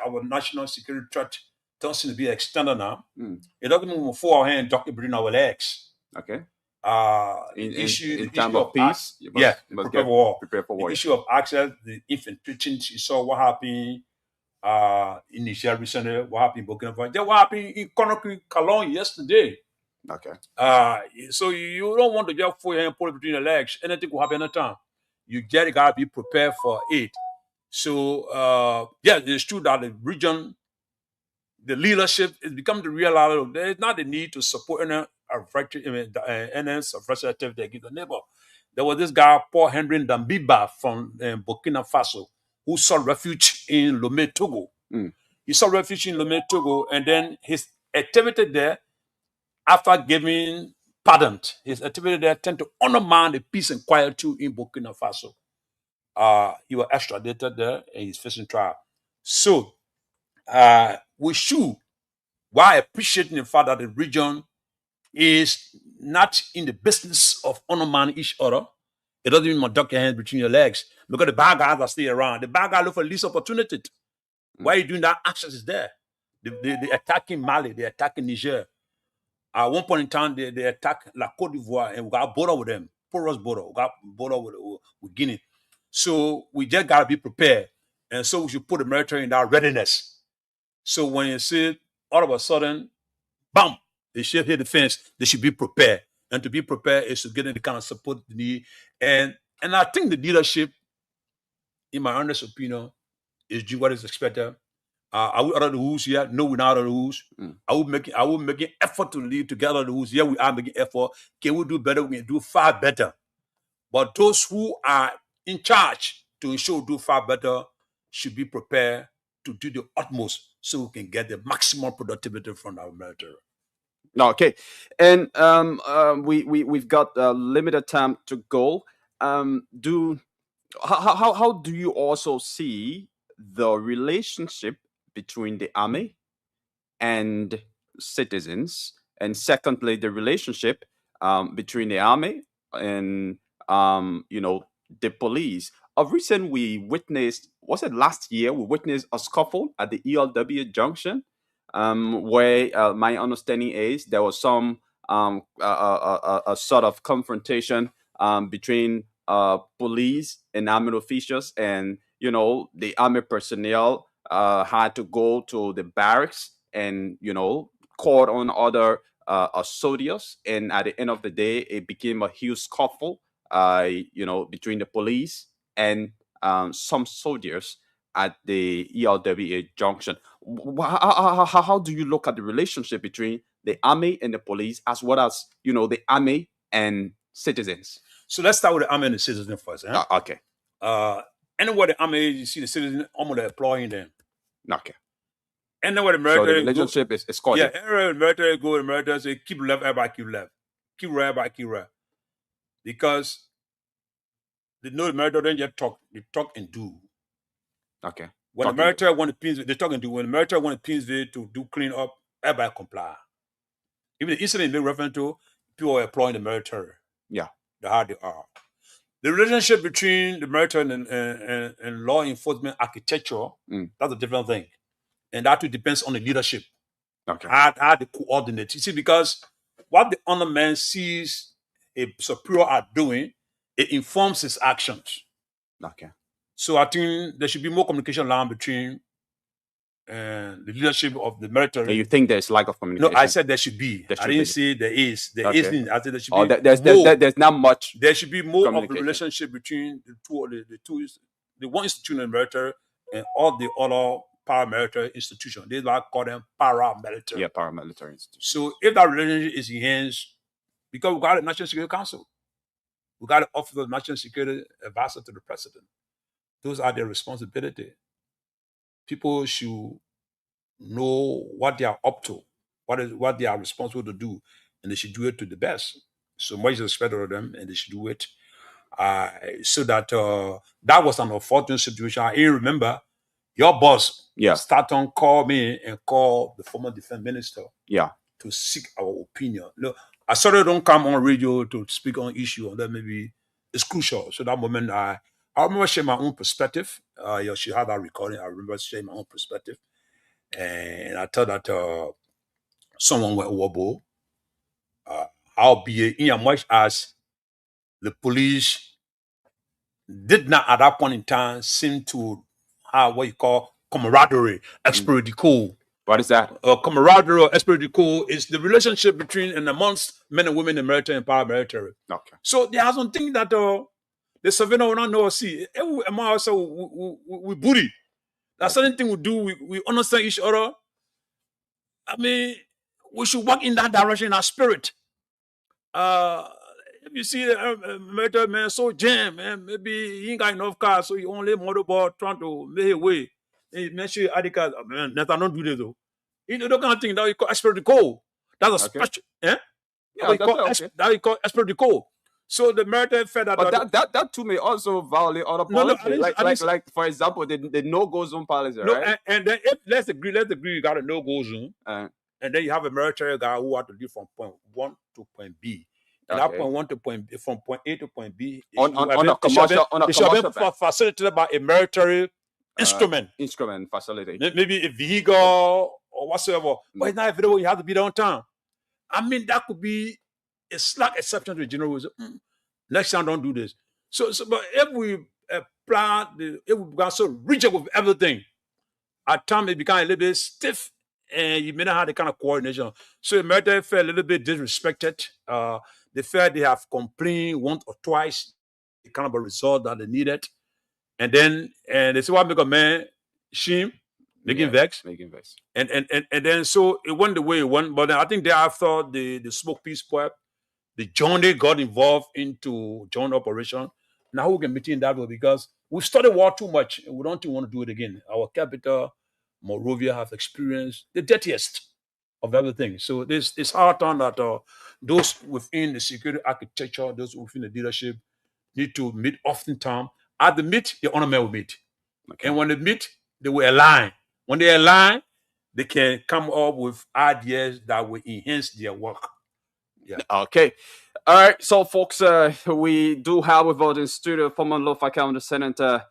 our national security threat doesn't seem to be extended now. It doesn't move forward our hand, doctor between our legs. Okay. In issue terms of peace, you must prepare get for war. prepared for war. The issue of access, the infiltration. You saw what happened in Niger recently. What happened in Burkina Faso? Then what happened in Conakry, Cologne yesterday? Okay. So you don't want to just throw your hand and pull it between your legs. Anything will happen anytime. You just gotta be prepared for it. So it's true that the region, the leadership is becoming the reality. There is not the need to support any suppressive activity against the neighbor. There was this guy, Paul Henry Dambiba from Burkina Faso, who sought refuge in Lomé, Togo. He sought refuge in Lomé, Togo, and then his activity there, after giving pardon, his activity there tend to undermine the peace and quietude in Burkina Faso. He was extradited there and he's facing trial. So we should, while appreciating the fact that the region is not in the business of undermining each other, it doesn't mean duck your hands between your legs, because the bad guys are still around. The bad guys look for least opportunity. Why are you doing that? Access is there. They attacking Mali, they attacking Niger. At one point in time, they attacked La Côte d'Ivoire, and we got a border with them, porous border. We got border with Guinea. So we just gotta be prepared, and so we should put the military in that readiness. So when you see all of a sudden, bam, they should hit the fence. They should be prepared, and to be prepared is to get in the kind of support they need. And I think the leadership, in my honest opinion, is doing what is expected. Are we out of the rules here? No, we're not out of the rules. Are we making effort to lead together the rules? Yeah, we are making effort. Can we do better? We can do far better. But those who are in charge to ensure we do far better should be prepared to do the utmost so we can get the maximum productivity from our military. Okay, and we've got limited time to go. How do you also see the relationship between the army and citizens, and secondly, the relationship between the army and the police? Of recent, we witnessed, was it last year? We witnessed a scuffle at the ELW junction, where my understanding is there was some a sort of confrontation between police and army officials, and the army personnel had to go to the barracks and call on soldiers, and at the end of the day, it became a huge scuffle, between the police and some soldiers at the ELWA junction. How do you look at the relationship between the army and the police, as well as the army and citizens? So let's start with the army and the citizens first. Okay. Anywhere the army is, you see the citizens almost employing them. Okay. Anywhere the military, so the relationship is cordial. Yeah, everywhere the military go, the military say keep left, everybody keep left, keep right, everybody keep right, because they know the military don't just talk; they talk and do. Okay. When the military want to pins, they talk and do. When the military want to pins to do clean up, everybody comply. Even the incident they referring to, people are employing the military. Yeah. The hard they are. The relationship between the military and law enforcement architecture, that's a different thing. And that too depends on the leadership. Okay. How they coordinate. You see, because what the underman sees a superior are doing, it informs his actions. Okay. So I think there should be more communication line between the leadership of the military. So you think there's lack of communication? No, I said there should be. I didn't say there is. There isn't. I said there should be. There's not much. There should be more of the relationship between the two, the one institution in the military and all the other paramilitary institutions. This is why I call them paramilitary. Yeah, paramilitary institutions. So if that relationship is enhanced, because we got a National Security Council, we got an Office of National Security Advisor to the President. Those are their responsibility. People should know what they are up to, what they are responsible to do, and they should do it to the best. So much is expected of them, and they should do it. So that that was an unfortunate situation. I remember your boss, Staton, called me and called the former defense minister, to seek our opinion. Look, I sort of don't come on radio to speak on issue, and that maybe it's crucial. So that moment, I remember sharing my own perspective. She had that recording. I remember sharing my own perspective, and I thought that someone went overboard. albeit in as much as the police did not at that point in time seem to have what you call camaraderie, esprit de corps. What is that? Camaraderie or esprit de corps is the relationship between and amongst men and women in military and paramilitary. Okay. So there are some things that the civilian will not know or see. We booty. That's certain thing we do. We understand each other. I mean, we should work in that direction in our spirit. If you see a military man so jam, man, maybe he ain't got enough cars, so he only motorboat trying to make his way. Hey, make sure ID card. Man, Nathan, don't do this though. You know, that kind of thing that we call esprit de corps. That's a Okay. special, eh? Yeah, that's okay. That we call esprit de corps. So the military fed that. But that too may also violate other policies. Like for example, the no-go zone policy, right? And then let's agree you got a no-go zone. And then you have a military guy who had to do from point 1 to point B. And that point 1 to point B, from point A to point B, on a commercial facilitated by a military instrument facility. Maybe a vehicle or whatsoever. But it's not available. You have to be downtown. I mean, that could be a slight exception to the general rule. Next time, don't do this. So but if we apply if we got so rigid with everything, at times it become a little bit stiff, and you may not have the kind of coordination. So the military felt a little bit disrespected. They felt they have complained once or twice, the kind of a result that they needed. And then they say, what make a man shame, making vex. And then so it went the way it went. But then I think thereafter the smoke peace point, the Johnny got involved into joint operation. Now we can meet in that way because we studied war too much and we don't want to do it again. Our capital, Monrovia, have experienced the dirtiest of everything. So it's hard on that those within the security architecture, those within the leadership need to meet often time. At the meet, the honor men will meet. Okay. And when they meet, they will align. When they align, they can come up with ideas that will enhance their work. Yeah. Okay. All right. So, folks, we do have with us in studio former Norfolk County Senator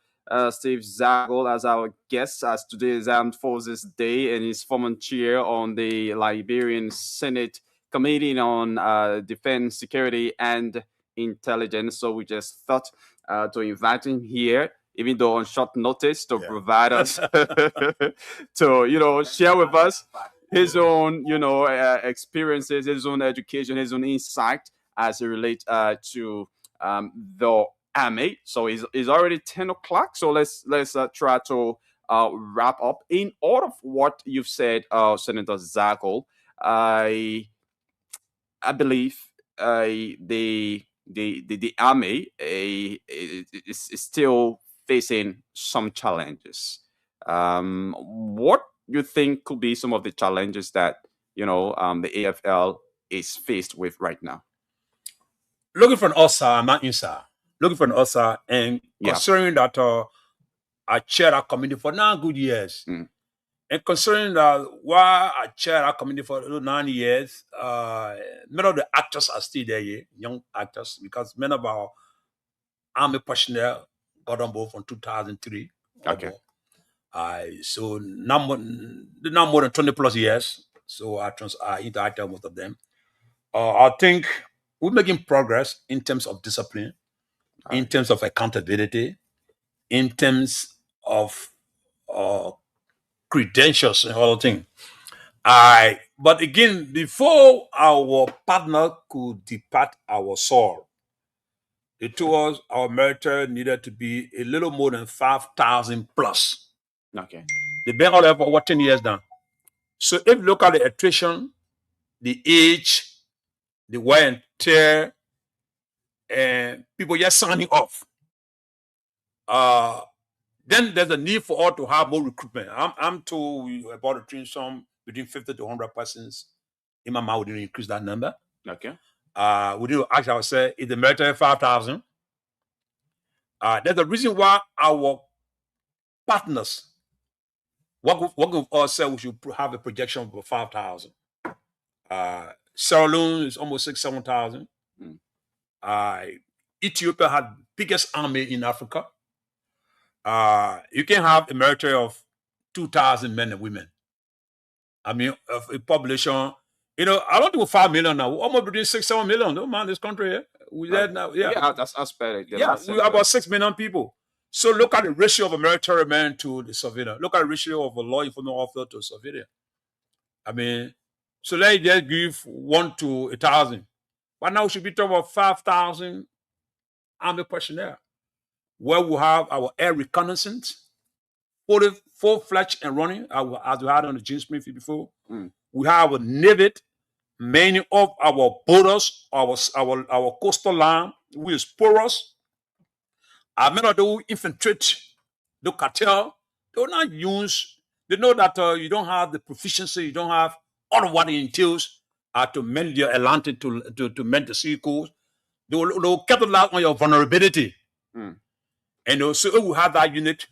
Steve Zagol as our guest, as today is Armed Forces Day, and he's former chair on the Liberian Senate Committee on Defense, Security, and Intelligence. So we just thought to invite him here, even though on short notice, to provide us to share with us his own experiences, his own education, his own insight as it relates to the Army. So it's already 10 o'clock. So let's try to wrap up. In all of what you've said, Senator Zagol, I believe the Army is still facing some challenges. What you think could be some of the challenges that the AFL is faced with right now? Looking for an outside, not inside. Looking for an outside, and considering that I chaired our committee for 9 good years, and considering that while I chaired our committee for 9 years, many of the actors are still there, young actors, because many of our Army personnel got on board from 2003. Okay. So not more than 20 plus years. So I interacted with most of them. I think we're making progress in terms of discipline, in terms of accountability, in terms of credentials and all the things. But again, before our partner could depart our soul, they told us our military needed to be a little more than 5,000 plus. Okay. They've been all there for 10 years now. So if you look at the attrition, the age, the wear and tear, and people just signing off, then there's a need for us to have more recruitment. I'm told we about to train some between 50 to 100 persons. In my mind, we didn't increase that number. Okay. We didn't ask ourselves, is the military 5,000? There's a reason why our partners work with us said we should have a projection of 5,000. Sierra Leone is almost 6,000-7,000. Ethiopia had the biggest army in Africa. You can have a military of 2,000 men and women. I mean, of a population You know, I don't do 5 million now. We're almost between 6-7 million. Don't mind this country. We there now. Yeah, that's better. We have about 6 million people. So look at the ratio of a military man to the civilian. Look at the ratio of a law enforcement officer to a civilian. I mean, so let's just give 1 to 1,000. But now we should be talking about 5,000 army personnel, where we have our air reconnaissance, full-fledged and running, as we had on the James Springfield before. We have a NAVID, many of our borders, our coastal line, we is porous. Our men who infiltrate the cartel, they will not use, they know that you don't have the proficiency, you don't have all of what it entails to mend your Atlantic, to mend the sea coast. They will capitalize on your vulnerability. And so we have that unit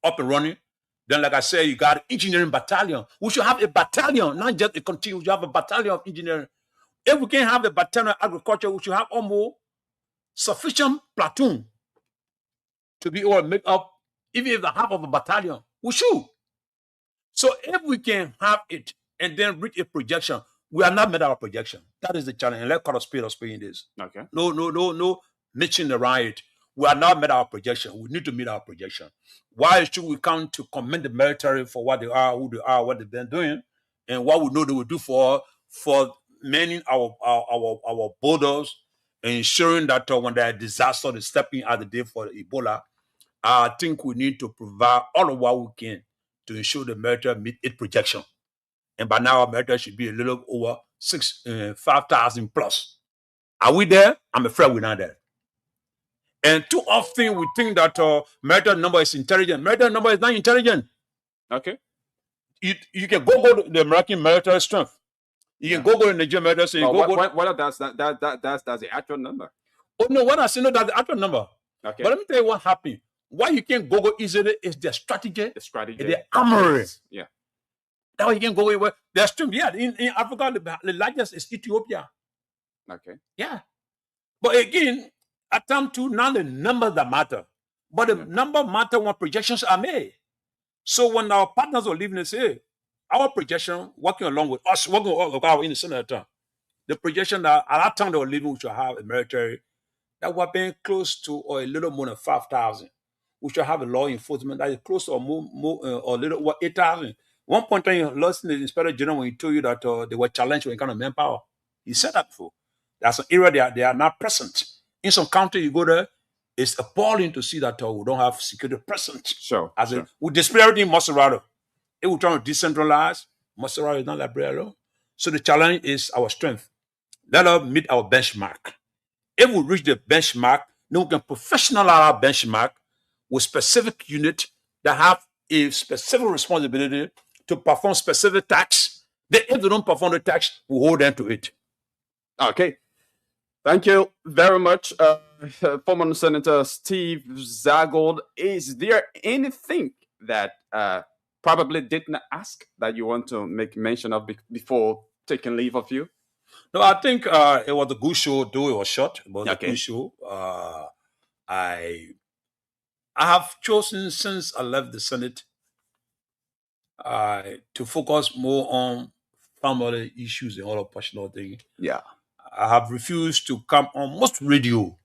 up and running. Then, like I said, you got engineering battalion. We should have a battalion, not just a continuum. We should have a battalion of engineering. If we can have a battalion of agriculture, we should have almost sufficient platoon to be able to make up, even if the half of a battalion. We should. So if we can have it and then reach a projection, we are not met our projection. That is the challenge. And let's call a spade in this. Okay. No mention around it. We are not met our projection. We need to meet our projection. Why should we come to commend the military for what they are, who they are, what they've been doing, and what we know they will do for manning our borders and ensuring that when there are disasters, they step in at the day for Ebola. I think we need to provide all of what we can to ensure the military meet its projection. And by now, our military should be a little over 5,000 plus. Are we there? I'm afraid we're not there. And too often we think that military number is intelligent. Military number is not intelligent. Okay. You can go to the American military strength. You can go to the Nigerian military strength. What that's the actual number. Oh no, what I say no, that's the actual number. Okay. But let me tell you what happened. Why you can't go easily is their strategy, the armory. Yeah. Now you can go anywhere. Their strength. Yeah, in Africa, the largest is Ethiopia. Okay. Yeah. But again, at time two, not the numbers that matter, but the number matter when projections are made. So when our partners are leaving, they say, our projection, working along with us, working in the Senate, the projection that at that time they were leaving, we should have a military that were paying close to or a little more than 5,000. We should have a law enforcement that is close to or more or a little over 8,000. One point in time, lost in the Inspector General when he told you that they were challenged with kind of manpower. He said that before. That's an area they are not present. In some country, you go there, it's appalling to see that we don't have security present. Sure. With disparity in Maserati, if we try to decentralize, Maserati is not Liberia alone. So the challenge is our strength. Let us meet our benchmark. If we reach the benchmark, then we can professionalize our benchmark with specific unit that have a specific responsibility to perform specific tasks. Then if they don't perform the task, we hold them to it. Okay. Thank you very much, former Senator Steve Zagold. Is there anything that probably didn't ask that you want to make mention of before taking leave of you? No, I think it was a good show, though it was short. It was a good show. I have chosen, since I left the Senate, to focus more on family issues and other personal things. Yeah. I have refused to come on most radio.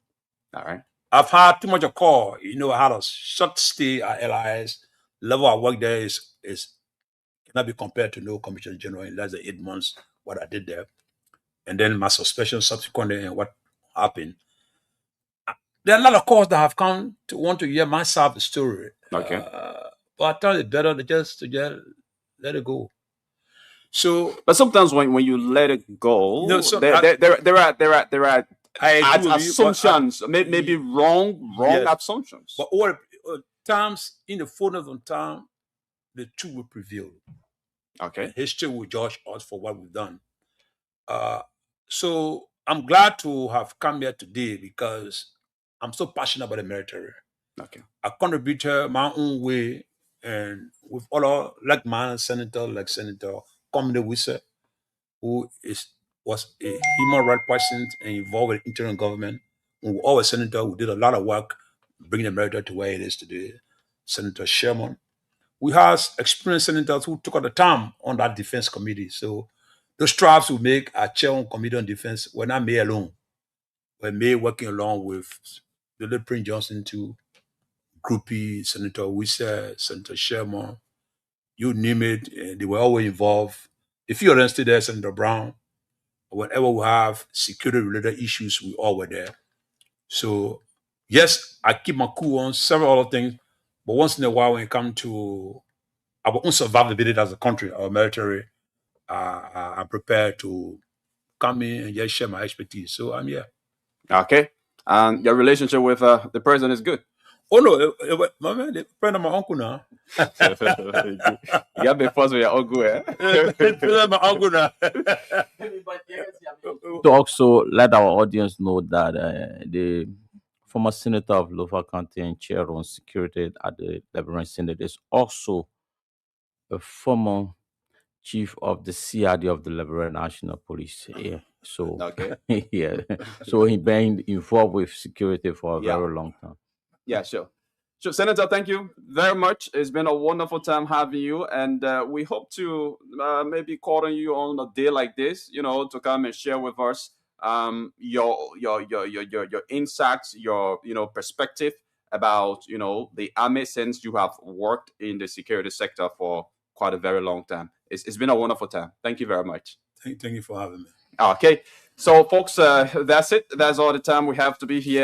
All right. I've had too much a call. I had a short stay at LIS. Level I work there is cannot be compared to no Commissioner General in less than 8 months, what I did there. And then my suspension subsequently and what happened. There are a lot of calls that have come to want to hear my side of the story. Okay. But I thought it better to just let it go. So, but sometimes when you let it go, there are assumptions, maybe wrong assumptions. But over times, in the fullness of time, the truth will prevail. Okay. And history will judge us for what we've done. So I'm glad to have come here today because I'm so passionate about the military. Okay. I contributed my own way, and with other like my senator, like Senator Kwame Wise, who was a human rights person and involved with interim government. When we were always senator, we did a lot of work bringing the military to where it is today. Senator Sherman. We have experienced senators who took out the time on that defense committee. So Those strides we make our chair on Committee on Defense were not made alone. We're made working along with the late Prince Johnson too, Groupie, Senator Wisse, Senator Sherman, you name it, they were always involved. A few of them still there, Senator Brown. Whenever we have security-related issues, we all were there. So, yes, I keep my cool on several other things, but once in a while, when it comes to our own survivability as a country, our military, I'm prepared to come in and just share my expertise. So I'm here. Okay. And your relationship with the president is good. Oh no, my man, the friend of my uncle now. You got big fuss with your uncle, eh? Friend of my uncle now. To also let our audience know that the former senator of Lofa County and chair on security at the Liberian Senate is also a former chief of the CRD of the Liberian National Police. Yeah. So Okay. yeah. So he been involved with security for a Yeah. very long time. Yeah, sure. Sure, Senator, thank you very much. It's been a wonderful time having you, and we hope to maybe call on you on a day like this, to come and share with us your insights, your perspective about the army, since you have worked in the security sector for quite a very long time. It's been a wonderful time. Thank you very much. Thank you for having me. Okay, so folks, that's it. That's all the time we have to be here.